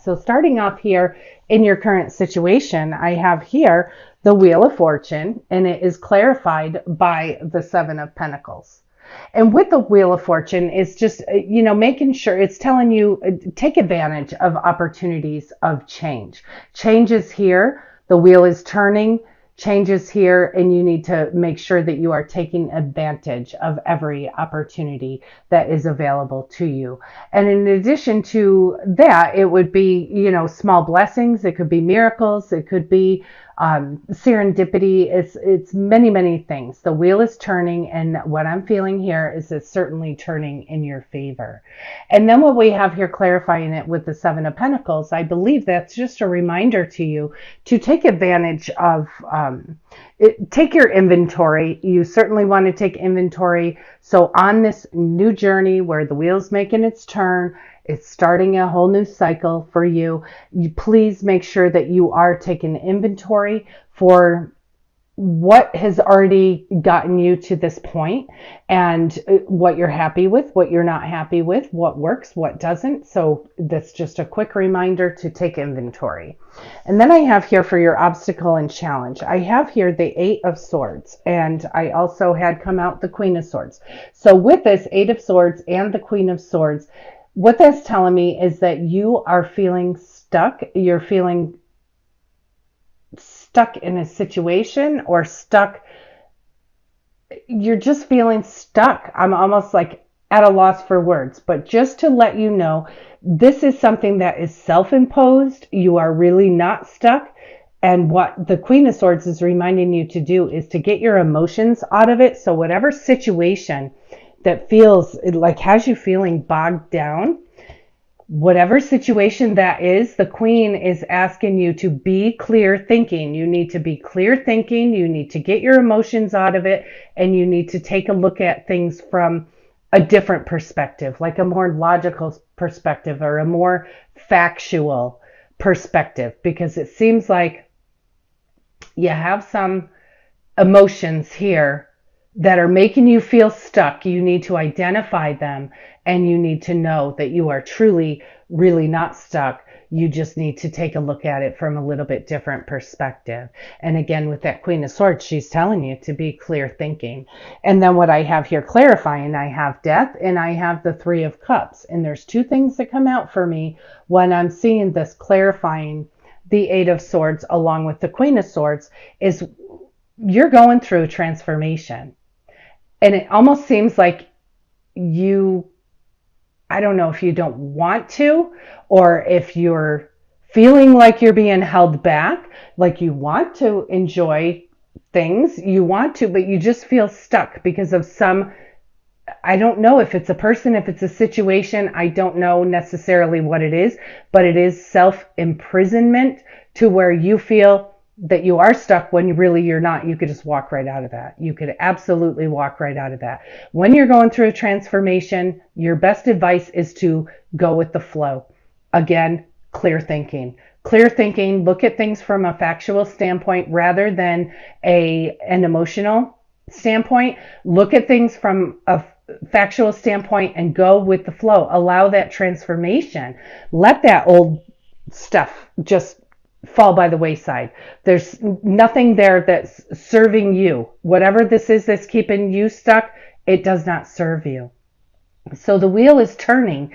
So starting off here in your current situation, I have here the Wheel of Fortune, and it is clarified by the Seven of Pentacles. And with the Wheel of Fortune, it's just, making sure it's telling you, take advantage of opportunities of change. Change is here. The wheel is turning. Changes here, and you need to make sure that you are taking advantage of every opportunity that is available to you. And in addition to that, it would be, small blessings. It could be miracles. It could be serendipity. It's many, many things. The wheel is turning, and what I'm feeling here is it's certainly turning in your favor. And then what we have here clarifying it with the Seven of Pentacles, I believe that's just a reminder to you to take advantage of, take your inventory. You certainly want to take inventory. So on this new journey where the wheel's making its turn, it's starting a whole new cycle for you. You please make sure that you are taking inventory for what has already gotten you to this point and what you're happy with, what you're not happy with, what works, what doesn't. So that's just a quick reminder to take inventory. And then I have here for your obstacle and challenge, I have here the Eight of Swords, and I also had come out the Queen of Swords. So with this Eight of Swords and the Queen of Swords, what that's telling me is that you are feeling stuck. You're feeling stuck in a situation or stuck. You're just feeling stuck. I'm almost like at a loss for words, but just to let you know, this is something that is self-imposed. You are really not stuck. And what the Queen of Swords is reminding you to do is to get your emotions out of it. So whatever situation that feels like has you feeling bogged down, whatever situation that is, the Queen is asking you to be clear thinking. You need to be clear thinking. You need to get your emotions out of it, and you need to take a look at things from a different perspective, like a more logical perspective or a more factual perspective, because it seems like you have some emotions here that are making you feel stuck. You need to identify them, and you need to know that you are truly, really not stuck. You just need to take a look at it from a little bit different perspective. And again, with that Queen of Swords, she's telling you to be clear thinking. And then what I have here clarifying, I have Death and I have the Three of Cups. And there's two things that come out for me when I'm seeing this clarifying the Eight of Swords along with the Queen of Swords is you're going through a transformation. And it almost seems like I don't know if you don't want to, or if you're feeling like you're being held back, like you want to enjoy things, you want to, but you just feel stuck because of I don't know if it's a person, if it's a situation, I don't know necessarily what it is, but it is self-imprisonment to where you feel that you are stuck when really you're not. You could just walk right out of that. You could absolutely walk right out of that. When you're going through a transformation, your best advice is to go with the flow. Again, clear thinking. Clear thinking, look at things from a factual standpoint rather than an emotional standpoint. Look at things from a factual standpoint and go with the flow. Allow that transformation. Let that old stuff just fall by the wayside. There's nothing there that's serving you. Whatever this is that's keeping you stuck, it does not serve you. So the wheel is turning.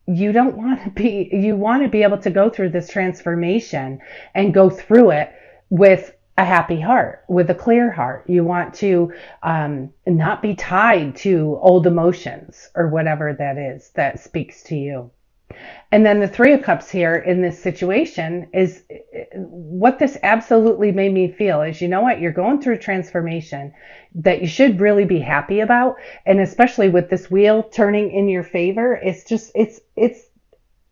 You want to be able to go through this transformation and go through it with a happy heart, with a clear heart. You want to not be tied to old emotions or whatever that is that speaks to you. And then the Three of Cups here in this situation is what this absolutely made me feel is, you know what, you're going through transformation that you should really be happy about. And especially with this wheel turning in your favor, it's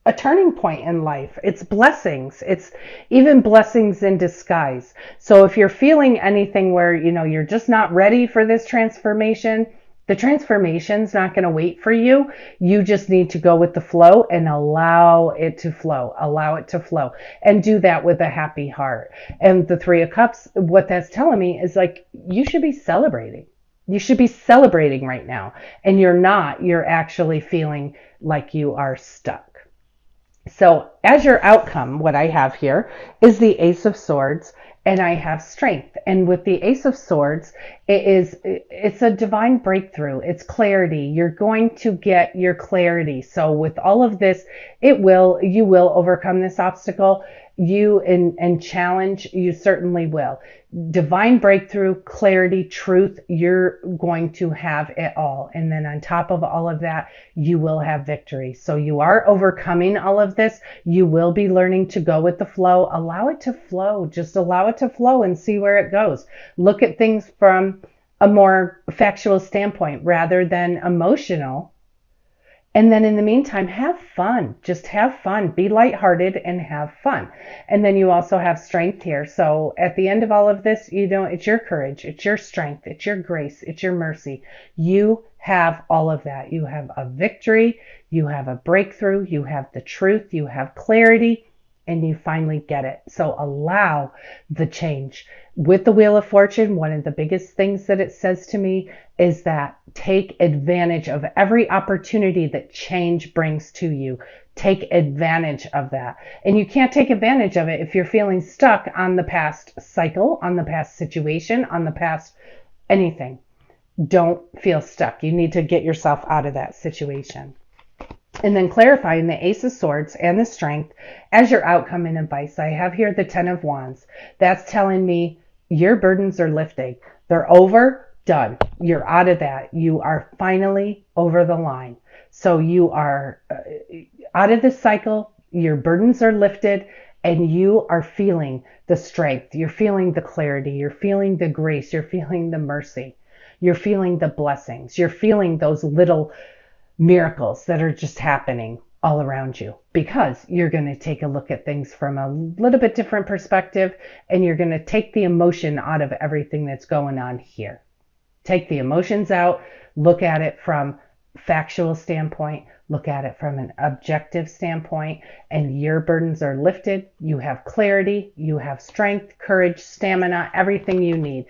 a turning point in life. It's blessings. It's even blessings in disguise. So if you're feeling anything where, you're just not ready for this transformation, the transformation's not going to wait for you. You just need to go with the flow and allow it to flow. Allow it to flow. And do that with a happy heart. And the Three of Cups, what that's telling me is like, you should be celebrating. You should be celebrating right now. And you're not. You're actually feeling like you are stuck. So as your outcome, what I have here is the Ace of Swords, and I have strength. And with the Ace of Swords, it's a divine breakthrough. It's clarity. You're going to get your clarity. So with all of this, you will overcome this obstacle. And challenge, you certainly will. Divine breakthrough, clarity, truth, you're going to have it all. And then on top of all of that, you will have victory. So you are overcoming all of this. You will be learning to go with the flow. Allow it to flow. Just allow it to flow and see where it goes. Look at things from a more factual standpoint rather than emotional. And then in the meantime, have fun. Just have fun. Be lighthearted and have fun. And then you also have strength here. So at the end of all of this, it's your courage, it's your strength, it's your grace, it's your mercy. You have all of that. You have a victory, you have a breakthrough, you have the truth, you have clarity, and you finally get it. So allow the change. With the Wheel of Fortune, one of the biggest things that it says to me is that take advantage of every opportunity that change brings to you. Take advantage of that. And you can't take advantage of it if you're feeling stuck on the past cycle, on the past situation, on the past anything. Don't feel stuck. You need to get yourself out of that situation. And then clarifying the Ace of Swords and the strength as your outcome and advice. I have here the Ten of Wands. That's telling me your burdens are lifting. They're over, done. You're out of that. You are finally over the line. So you are out of this cycle. Your burdens are lifted and you are feeling the strength. You're feeling the clarity. You're feeling the grace. You're feeling the mercy. You're feeling the blessings. You're feeling those little miracles that are just happening all around you, because you're going to take a look at things from a little bit different perspective, and you're going to take the emotion out of everything that's going on here. Take the emotions out, look at it from factual standpoint, look at it from an objective standpoint, and your burdens are lifted. You have clarity, you have strength, courage, stamina, everything you need.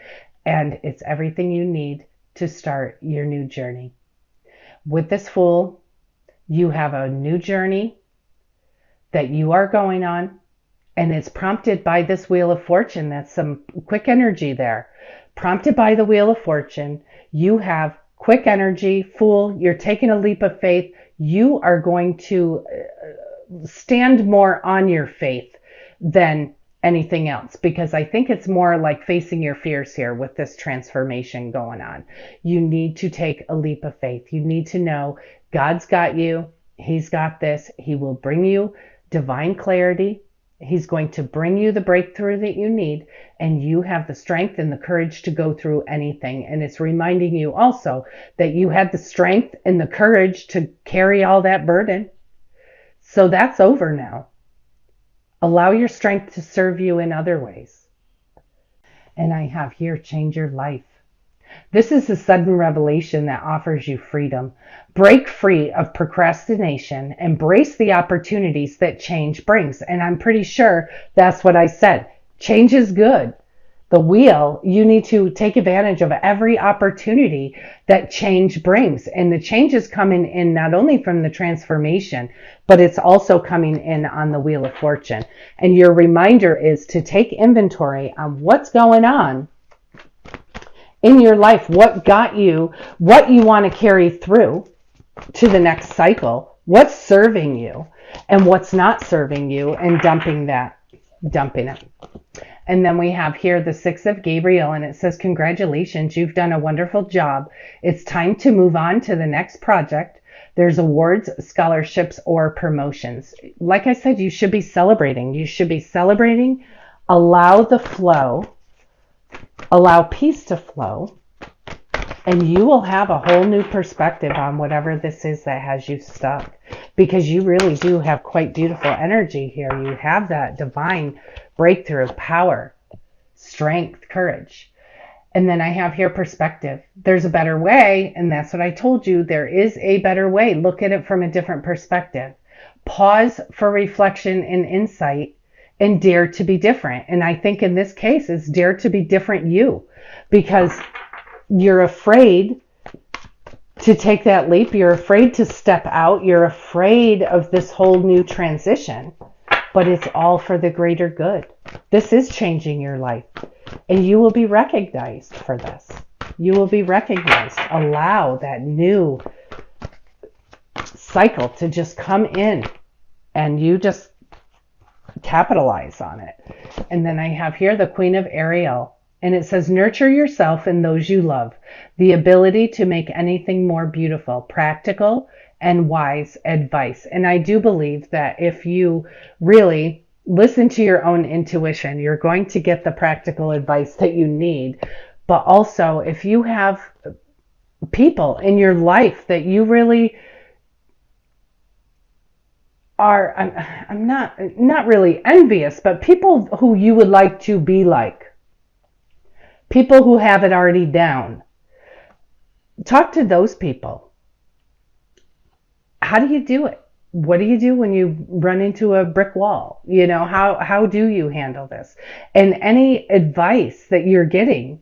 And it's everything you need to start your new journey. With this Fool, you have a new journey that you are going on, and it's prompted by this Wheel of Fortune. That's some quick energy there. Prompted by the Wheel of Fortune, you have quick energy. Fool, you're taking a leap of faith. You are going to stand more on your faith than anything else, because I think it's more like facing your fears here with this transformation going on. You need to take a leap of faith. You need to know God's got you. He's got this. He will bring you divine clarity. He's going to bring you the breakthrough that you need, and you have the strength and the courage to go through anything. And it's reminding you also that you had the strength and the courage to carry all that burden. So that's over now. Allow your strength to serve you in other ways. And I have here, change your life. This is a sudden revelation that offers you freedom. Break free of procrastination. Embrace the opportunities that change brings. And I'm pretty sure that's what I said. Change is good. The wheel, you need to take advantage of every opportunity that change brings. And the change is coming in not only from the transformation, but it's also coming in on the Wheel of Fortune. And your reminder is to take inventory on what's going on in your life, what got you, what you want to carry through to the next cycle, what's serving you and what's not serving you, and dumping it. And then we have here the Six of Gabriel, and it says, congratulations, you've done a wonderful job. It's time to move on to the next project. There's awards, scholarships, or promotions. Like I said, you should be celebrating. You should be celebrating. Allow the flow. Allow peace to flow. And you will have a whole new perspective on whatever this is that has you stuck. Because you really do have quite beautiful energy here. You have that divine breakthrough of power, strength, courage. And then I have here perspective. There's a better way, and that's what I told you. There is a better way. Look at it from a different perspective. Pause for reflection and insight, and dare to be different. And I think in this case, it's dare to be different you, because you're afraid to take that leap. You're afraid to step out. You're afraid of this whole new transition, but it's all for the greater good. This is changing your life, and you will be recognized for this. You will be recognized. Allow that new cycle to just come in, and you just capitalize on it. And then I have here the Queen of Ariel, and it says, nurture yourself and those you love, the ability to make anything more beautiful, practical and wise advice. And I do believe that if you really listen to your own intuition, you're going to get the practical advice that you need. But also, if you have people in your life that you really are, I'm not really envious, but people who you would like to be like, people who have it already down, talk to those people. How do you do it? What do you do when you run into a brick wall? You know, how do you handle this? And any advice that you're getting,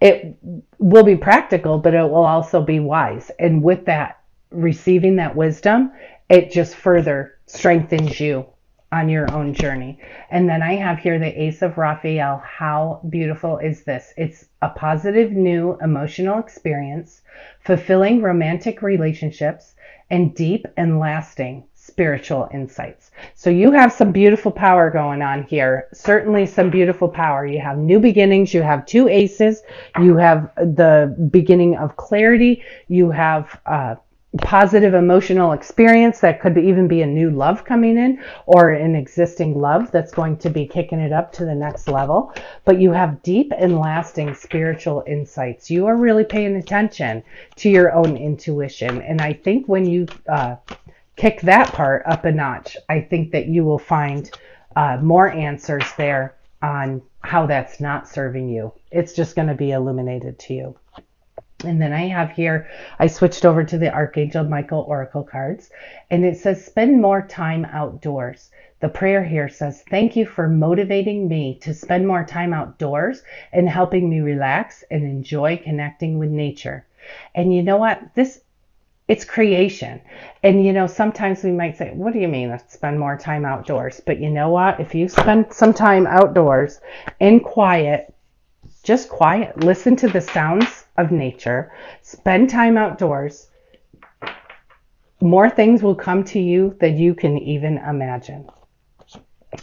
it will be practical, but it will also be wise. And with that, receiving that wisdom, it just further strengthens you on your own journey. And then I have here the Ace of Raphael. How beautiful is this? It's a positive new emotional experience, fulfilling romantic relationships, and deep and lasting spiritual insights. So you have some beautiful power going on here. Certainly some beautiful power. You have new beginnings. You have two aces. You have the beginning of clarity. You have positive emotional experience that could even be a new love coming in, or an existing love that's going to be kicking it up to the next level. But you have deep and lasting spiritual insights. You are really paying attention to your own intuition. And I think when you kick that part up a notch, I think that you will find more answers there on how that's not serving you. It's just going to be illuminated to you. And then I have here, I switched over to the Archangel Michael Oracle cards, and it says, spend more time outdoors. The prayer here says, thank you for motivating me to spend more time outdoors and helping me relax and enjoy connecting with nature. And you know what? It's creation. And you know, sometimes we might say, what do you mean spend more time outdoors? But you know what? If you spend some time outdoors in quiet, just quiet, listen to the sounds of nature, spend time outdoors, more things will come to you than you can even imagine.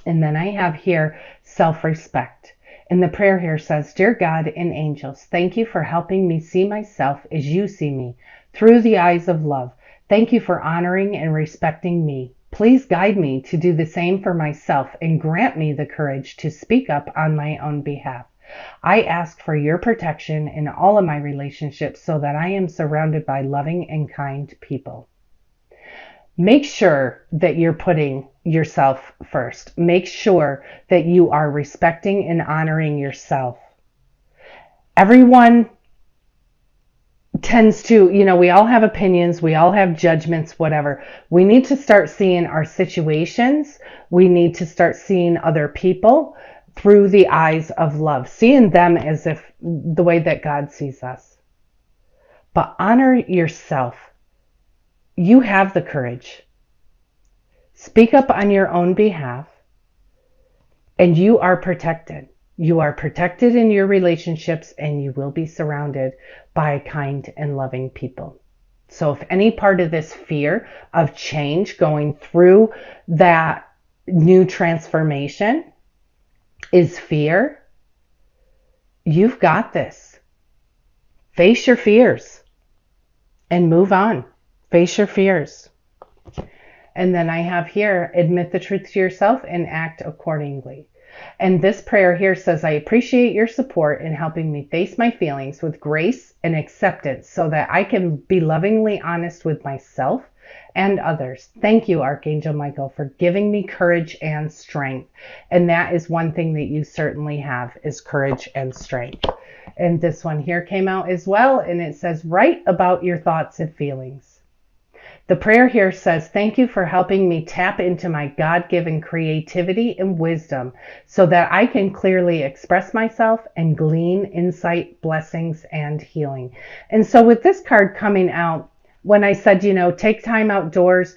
And then I have here self-respect. And the prayer here says, dear God and angels, thank you for helping me see myself as you see me, through the eyes of love. Thank you for honoring and respecting me. Please guide me to do the same for myself and grant me the courage to speak up on my own behalf. I ask for your protection in all of my relationships so that I am surrounded by loving and kind people. Make sure that you're putting yourself first. Make sure that you are respecting and honoring yourself. Everyone tends to, you know, we all have opinions, we all have judgments, whatever. We need to start seeing our situations. We need to start seeing other people through the eyes of love, seeing them as if the way that God sees us. But honor yourself. You have the courage. Speak up on your own behalf, and you are protected. You are protected in your relationships, and you will be surrounded by kind and loving people. So if any part of this fear of change, going through that new transformation, is fear, you've got this. Face your fears and move on. Face your fears. And then I have here, admit the truth to yourself and act accordingly. And this prayer here says, I appreciate your support in helping me face my feelings with grace and acceptance so that I can be lovingly honest with myself and others. Thank you, Archangel Michael, for giving me courage and strength. And that is one thing that you certainly have, is courage and strength. And this one here came out as well, and it says, write about your thoughts and feelings. The prayer here says, thank you for helping me tap into my God-given creativity and wisdom so that I can clearly express myself and glean insight, blessings, and healing. And so with this card coming out, when I said, take time outdoors,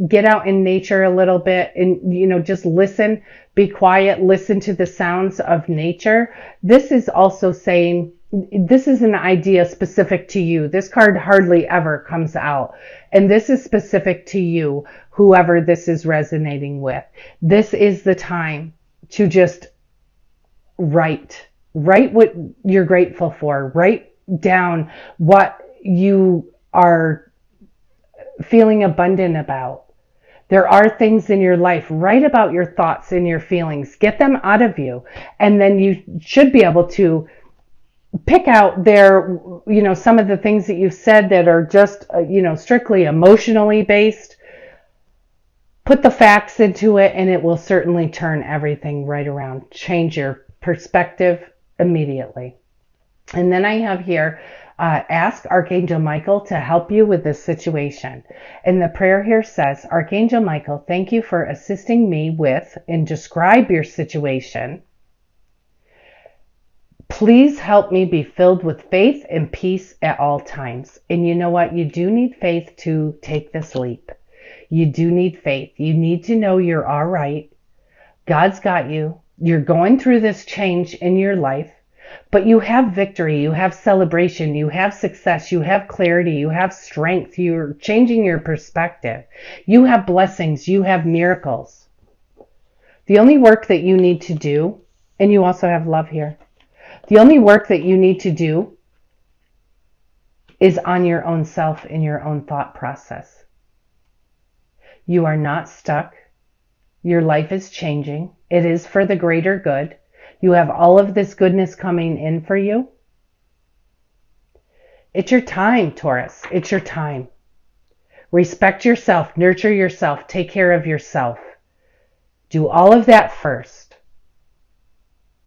get out in nature a little bit and, just listen, be quiet, listen to the sounds of nature. This is also saying, this is an idea specific to you. This card hardly ever comes out. And this is specific to you, whoever this is resonating with. This is the time to just write what you're grateful for. Write down what you are feeling abundant about. There are things in your life. Write about your thoughts and your feelings. Get them out of you. And then you should be able to pick out some of the things that you've said that are just, strictly emotionally based. Put the facts into it, and it will certainly turn everything right around. Change your perspective immediately. And then I have here, ask Archangel Michael to help you with this situation. And the prayer here says, Archangel Michael, thank you for assisting me with and describe your situation. Please help me be filled with faith and peace at all times. And you know what? You do need faith to take this leap. You do need faith. You need to know you're all right. God's got you. You're going through this change in your life, but you have victory. You have celebration. You have success. You have clarity. You have strength. You're changing your perspective. You have blessings. You have miracles. The only work that you need to do, and you also have love here. The only work that you need to do is on your own self in your own thought process. You are not stuck. Your life is changing. It is for the greater good. You have all of this goodness coming in for you. It's your time, Taurus. It's your time. Respect yourself. Nurture yourself. Take care of yourself. Do all of that first.